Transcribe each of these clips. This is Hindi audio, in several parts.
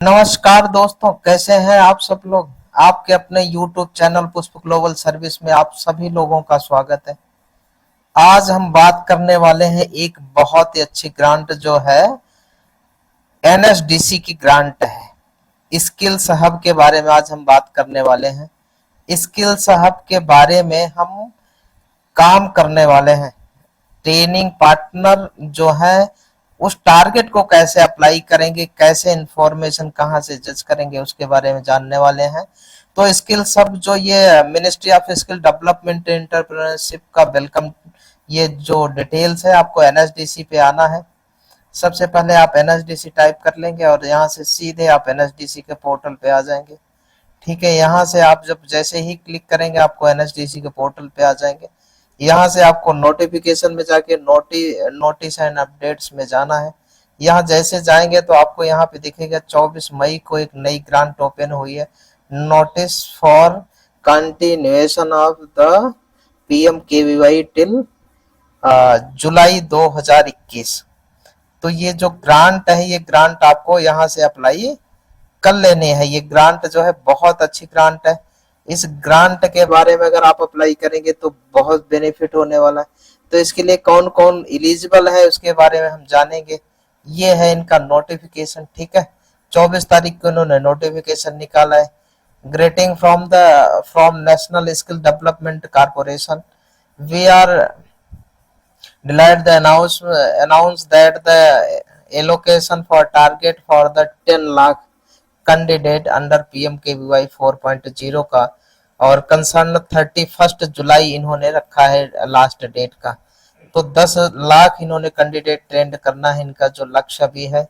नमस्कार दोस्तों, कैसे हैं आप सब लोग। आपके अपने YouTube चैनल पुष्प ग्लोबल सर्विस में आप सभी लोगों का स्वागत है। आज हम बात करने वाले हैं एक बहुत ही अच्छी ग्रांट जो है NSDC की ग्रांट है। स्किल्स हब के बारे में आज हम बात करने वाले हैं। स्किल्स हब के बारे में हम काम करने वाले हैं। ट्रेनिंग पार्टनर जो है उस टारगेट को कैसे अप्लाई करेंगे, कैसे इंफॉर्मेशन कहाँ से जज करेंगे, उसके बारे में जानने वाले हैं। तो स्किल सब जो ये ministry of skill development entrepreneurship का वेलकम, ये जो डिटेल्स है आपको NSDC पे आना है। सबसे पहले आप NSDC टाइप कर लेंगे और यहाँ से सीधे आप NSDC के पोर्टल पे आ जाएंगे। ठीक है, यहाँ से आप जब जैसे ही क्लिक करेंगे आपको NSDC के पोर्टल पे आ जाएंगे। यहाँ से आपको नोटिफिकेशन में जाके नोटिस एंड अपडेट्स में जाना है। यहाँ जैसे जाएंगे तो आपको यहाँ पे दिखेगा 24 मई को एक नई ग्रांट ओपन हुई है, notice for continuation of the PMKVY till July 2021। तो ये जो ग्रांट है, ये ग्रांट आपको यहाँ से अप्लाई कर लेनी है। ये ग्रांट जो है बहुत अच्छी ग्रांट है। इस ग्रांट के बारे में अगर आप अप्लाई करेंगे तो बहुत बेनिफिट होने वाला है। तो इसके लिए कौन कौन एलिजिबल है उसके बारे में हम जानेंगे। ये है इनका नोटिफिकेशन। ठीक है, 24 तारीख को इन्होंने नोटिफिकेशन निकाला है। Greeting from national skill development corporation, we are delighted to announce that the allocation for target for the 10 lakh candidate under PMKVY 4.0 का और कंसर्न 31 जुलाई इन्होंने रखा है लास्ट डेट का। तो 10 लाख इन्होंने कैंडिडेट ट्रेंड करना है, इनका जो लक्ष्य भी है।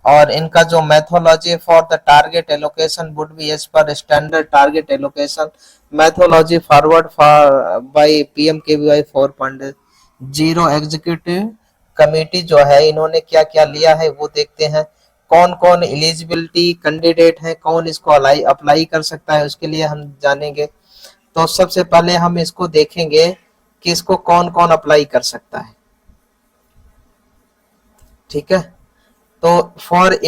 और इनका जो methodology for the target allocation would be as per standard target allocation methodology forward for by PMKVY 4.0 executive committee जो है, इन्होंने क्या क्या लिया है वो देखते हैं। कौन कौन एलिजिबिलिटी कैंडिडेट है, कौन इसको अप्लाई कर सकता है, उसके लिए हम जानेंगे। तो सबसे पहले हम इसको देखेंगे कि इसको कौन कौन अप्लाई कर सकता है। ठीक है, तो for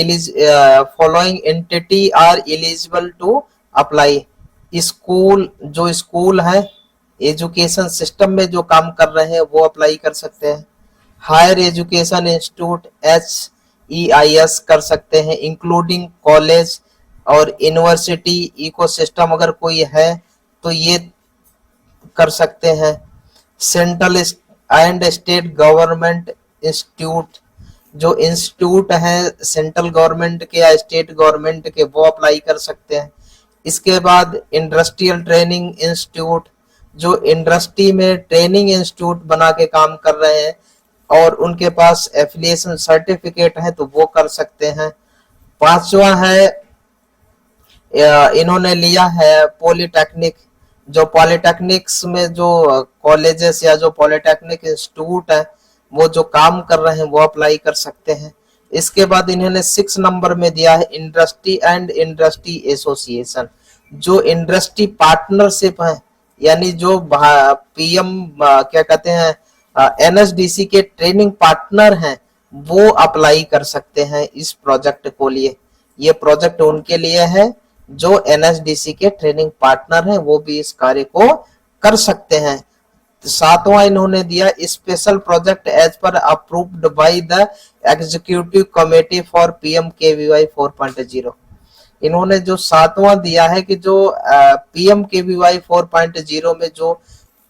following entity are eligible to apply. School, जो स्कूल है एजुकेशन सिस्टम में जो काम कर रहे हैं वो अप्लाई कर सकते हैं। हायर एजुकेशन इंस्टीट्यूट HEIS कर सकते हैं, इंक्लूडिंग कॉलेज और यूनिवर्सिटी इकोसिस्टम अगर कोई है तो ये कर सकते हैं। Central and state government institute, जो इंस्टीट्यूट है सेंट्रल गवर्नमेंट के या स्टेट गवर्नमेंट के, वो अप्लाई कर सकते हैं। इसके बाद इंडस्ट्रियल ट्रेनिंग इंस्टीट्यूट, जो इंडस्ट्री में ट्रेनिंग इंस्टीट्यूट बना के काम कर रहे हैं और उनके पास एफिलिएशन सर्टिफिकेट है तो वो कर सकते हैं। पांचवा है, इन्होंने लिया है पॉलिटेक्निक, जो पॉलिटेक्निक्स में जो कॉलेजेस या जो पॉलिटेक्निक इंस्टीट्यूट है वो जो काम कर रहे हैं वो अप्लाई कर सकते हैं। इसके बाद इन्होंने 6 नंबर में दिया है इंडस्ट्री एंड इंडस्ट्री एसोसिएशन, जो इंडस्ट्री पार्टनरशिप है, यानी जो PM क्या कहते हैं NSDC के ट्रेनिंग पार्टनर हैं वो अप्लाई कर सकते हैं इस प्रोजेक्ट को लिए। ये प्रोजेक्ट उनके लिए है जो NSDC के ट्रेनिंग पार्टनर हैं, वो भी इस कार्य को कर सकते हैं। सातवां इन्होंने दिया special project as per approved by the executive committee for PMKVY 4.0। इन्होंने जो सातवां दिया है कि जो PMKVY 4.0 में जो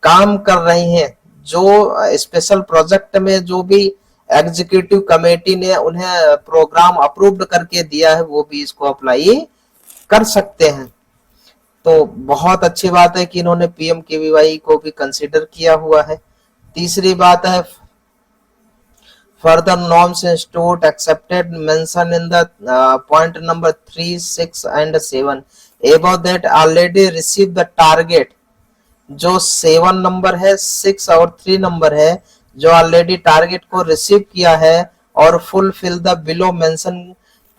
काम कर रही हैं, जो स्पेशल प्रोजेक्ट में जो भी एग्जीक्यूटिव कमेटी ने उन्हें प्रोग्राम अप्रूव्ड करके दिया है वो भी इसको अप्लाई कर सकते हैं। तो बहुत अच्छी बात है कि इन्होंने PMKVY को भी कंसीडर किया हुआ है। तीसरी बात है, further norms institute accepted mention in the point number 3, 6 and 7 above that already received the target। जो 7 नंबर है, 6 और 3 नंबर है, जो ऑलरेडी टारगेट को रिसीव किया है और fulfil the below mention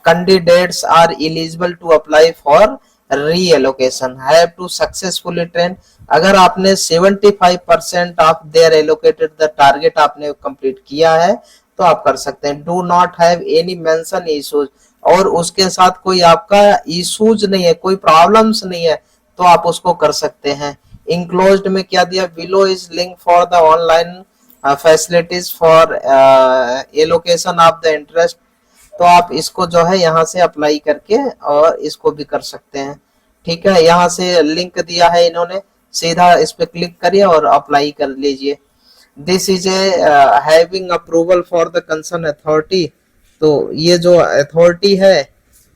candidates are eligible to apply for reallocation, have to successfully train. अगर आपने 75% of their allocated the target आपने कंप्लीट किया है तो आप कर सकते हैं। Do not have any mention issues, और उसके साथ कोई आपका इश्यूज नहीं है, कोई प्रॉब्लम्स नहीं है, तो आप उसको कर सकते हैं। इंक्लोज्ड में क्या दिया, below is link for the online facilities for allocation of the interest. तो आप इसको जो है यहाँ से अप्लाई करके और इसको भी कर सकते हैं। ठीक है, यहाँ से लिंक दिया है इन्होंने, सीधा इस पे क्लिक करिए और अप्लाई कर लीजिए। This is a having approval for the concern authority. तो ये जो अथॉरिटी है,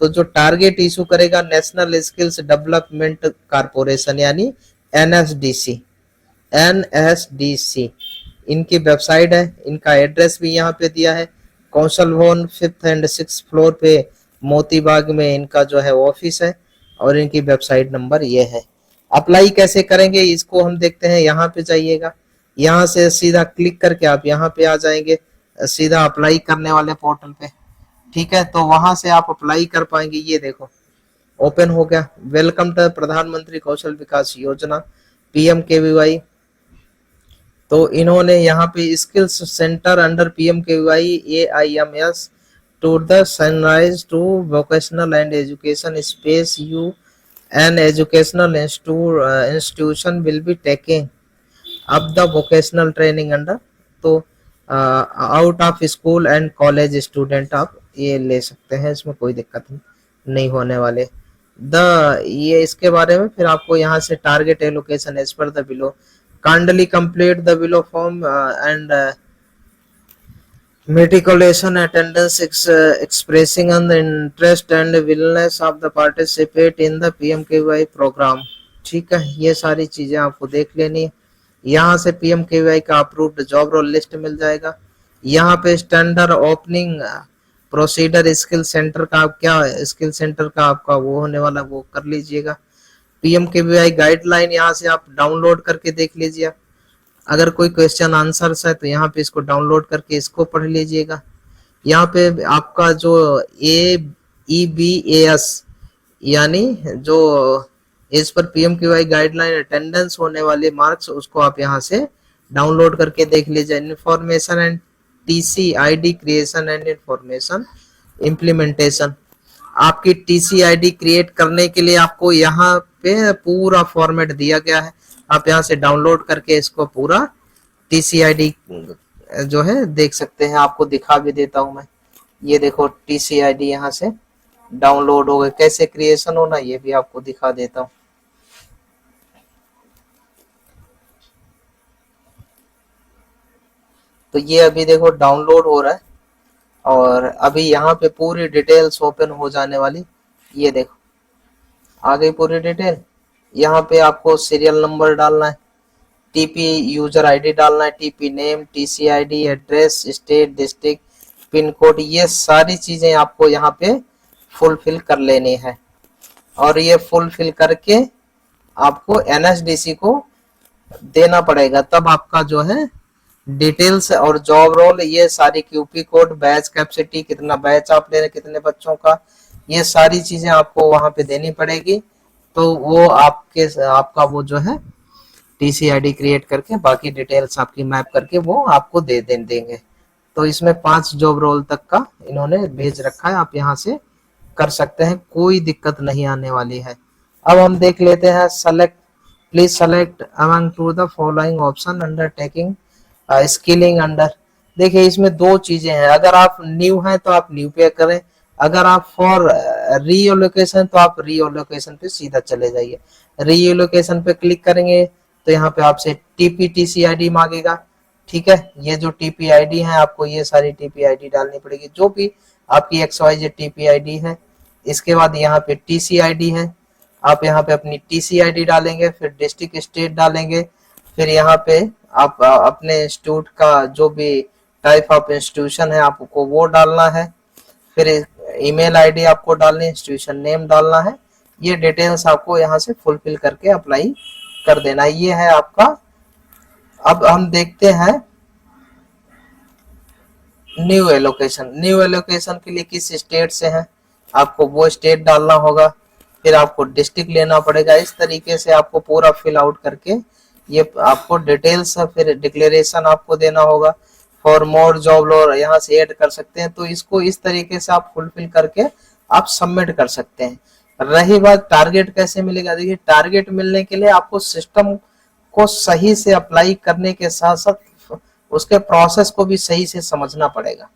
तो जो टारगेट इशू करेगा नेशनल स्किल्स डेवलपमेंट कारपोरेशन यानी एनएसडीसी। एनएसडीसी इनकी वेबसाइट है, इनका एड्रेस भी यहाँ पे दिया है, कौशल भवन 5th and 6th फ्लोर पे मोतीबाग में इनका जो है ऑफिस है, और इनकी वेबसाइट नंबर ये है। अप्लाई कैसे करेंगे इसको हम देखते हैं। यहाँ पे जाइएगा, यहाँ से सीधा क्लिक करके आप यहाँ पे आ जाएंगे, सीधा अप्लाई करने वाले पोर्टल पे। ठीक है, तो वहां से आप अप्लाई कर पाएंगे। ये देखो ओपन हो गया, वेलकम टू प्रधानमंत्री कौशल विकास योजना PMKVY। तो इन्होंने यहाँ पे skills centre under PMKVY AIMS to the sunrise to vocational and education space you an educational institution will be taking up the vocational training under. तो out of school and college student आप ये ले सकते हैं, इसमें कोई दिक्कत नहीं होने वाले। ये इसके बारे में फिर आपको यहाँ से target allocation as per the below, kindly complete the below form and meticulation attendance expressing an interest and willingness of the participate in the PMKVY program। ठीक है, ये सारी चीजें आपको देख लेनी है। यहाँ से PMKVY का अप्रूव्ड जॉब रोल लिस्ट मिल जाएगा। यहाँ पे standard opening procedure skill centre का क्या, स्किल सेंटर का आपका वो होने वाला, वो कर लीजिएगा। PMKVY गाइडलाइन यहाँ से आप डाउनलोड करके देख लीजिए। अगर कोई क्वेश्चन आंसर्स है तो यहाँ पे इसको डाउनलोड करके इसको पढ़ लीजिएगा। यहाँ पे आपका जो AEBAS यानी जो इस पर PMKVY गाइडलाइन अटेंडेंस होने वाले मार्क्स, उसको आप यहाँ से डाउनलोड करके देख लीजिए। Information and TCID creation and information implementation, आपकी TCID क्रिएट करने के लिए आपको यहाँ पे पूरा फॉर्मेट दिया गया है। आप यहाँ से डाउनलोड करके इसको पूरा TCID जो है देख सकते हैं। आपको दिखा भी देता हूं मैं, ये देखो TCID यहाँ से डाउनलोड हो गए। कैसे क्रिएशन होना ये भी आपको दिखा देता हूं। तो ये अभी देखो डाउनलोड हो रहा है, और अभी यहाँ पे पूरी डिटेल्स ओपन हो जाने वाली। ये देखो आ गई पूरी डिटेल। यहाँ पे आपको सीरियल नंबर डालना है, TP यूजर ID डालना है, TP name, TCID, address, state, district, pin code, ये सारी चीजें आपको यहाँ पे फुलफिल कर लेनी है। और ये फुलफिल करके आपको NSDC को देना पड़ेगा, तब आपका जो है डिटेल्स और जॉब रोल, ये सारी QP कोड, बैच कैपेसिटी, कितना बैच आप ले रहे, कितने बच्चों का, ये सारी चीजें आपको वहां पे देनी पड़ेगी। तो वो आपका वो जो है TCID क्रिएट करके बाकी डिटेल्स आपकी मैप करके वो आपको देंगे। तो इसमें 5 जॉब रोल तक का इन्होंने भेज रखा है, आप यहाँ से कर सकते हैं, कोई दिक्कत नहीं आने वाली है। अब हम देख लेते हैं select, please select among two the following option undertaking skilling under. देखिए इसमें 2 चीजें हैं, अगर आप न्यू हैं तो आप न्यू पे करें, अगर आप फॉर रीएलोकेशन तो आप रीएलोकेशन पे सीधा चले जाइए। रीएलोकेशन पे क्लिक करेंगे तो यहाँ पे आपसे TCID मांगेगा। ठीक है, ये जो TPID है आपको ये सारी TPID डालनी पड़ेगी, जो भी आपकी XYZ TPID है। इसके बाद यहाँ पे TCID है, आप यहाँ पे अपनी TCID डालेंगे, फिर डिस्ट्रिक्ट स्टेट डालेंगे, फिर यहाँ पे आप अपने इंस्टीट्यूट का जो भी टाइप ऑफ इंस्टीट्यूशन है आपको वो डालना है, फिर ईमेल आईडी आपको डालनी है, इंस्टीट्यूशन नेम डालना है। ये डिटेल्स आपको यहाँ से फुलफिल करके अप्लाई कर देना। ये है आपका। अब हम देखते हैं न्यू एलोकेशन। न्यू एलोकेशन के लिए किस स्टेट से है आपको वो स्टेट डालना होगा, फिर आपको डिस्ट्रिक्ट लेना पड़ेगा। इस तरीके से आपको पूरा फिल आउट करके ये आपको डिटेल्स, फिर डिक्लेरेशन आपको देना होगा। फॉर मोर जॉब लो यहाँ से ऐड कर सकते हैं। तो इसको इस तरीके से आप फुलफिल करके आप सबमिट कर सकते हैं। रही बात टारगेट कैसे मिलेगा, देखिए टारगेट मिलने के लिए आपको सिस्टम को सही से अप्लाई करने के साथ साथ उसके प्रोसेस को भी सही से समझना पड़ेगा,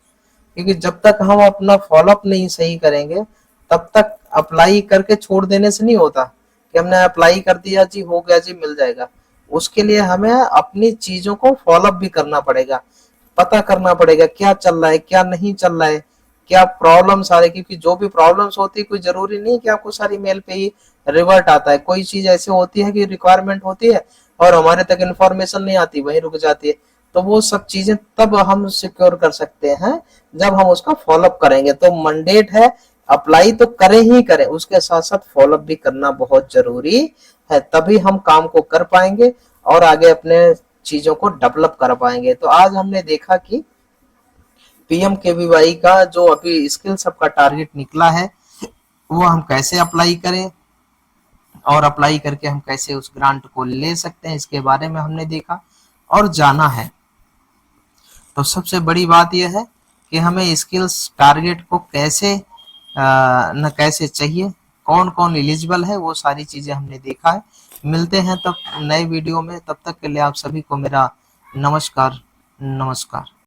क्योंकि जब तक हम अपना फॉलोअप नहीं सही करेंगे तब तक अप्लाई करके छोड़ देने से नहीं होता कि हमने अप्लाई कर दिया जी हो गया जी मिल जाएगा। उसके लिए हमें अपनी चीजों को फॉलोअप भी करना पड़ेगा, पता करना पड़ेगा क्या चल रहा है क्या नहीं चल रहा है, क्या प्रॉब्लम्स आ रही है, क्योंकि जो भी प्रॉब्लम्स होती है कोई जरूरी नहीं कि आपको सारी मेल पे ही रिवर्ट आता है। कोई चीज ऐसी होती है कि रिक्वायरमेंट होती है और हमारे तक इन्फॉर्मेशन नहीं आती, वहीं रुक जाती है। तो वो सब चीजें तब हम सिक्योर कर सकते हैं जब हम उसका फॉलोअप करेंगे। तो मंडेट है, अप्लाई तो करें ही करें, उसके साथ साथ फॉलोअप भी करना बहुत जरूरी है, तभी हम काम को कर पाएंगे और आगे अपने चीजों को डेवलप कर पाएंगे। तो आज हमने देखा कि पीएमकेवीवाई का जो अभी स्किल सबका टारगेट निकला है वो हम कैसे अप्लाई करें और अप्लाई करके हम कैसे उस ग्रांट को ले सकते हैं, इसके बारे में हमने देखा और जाना है। तो सबसे बड़ी बात यह है कि हमें स्किल्स टारगेट को कैसे न कैसे चाहिए, कौन कौन एलिजिबल है, वो सारी चीजें हमने देखा है। मिलते हैं तब नए वीडियो में, तब तक के लिए आप सभी को मेरा नमस्कार।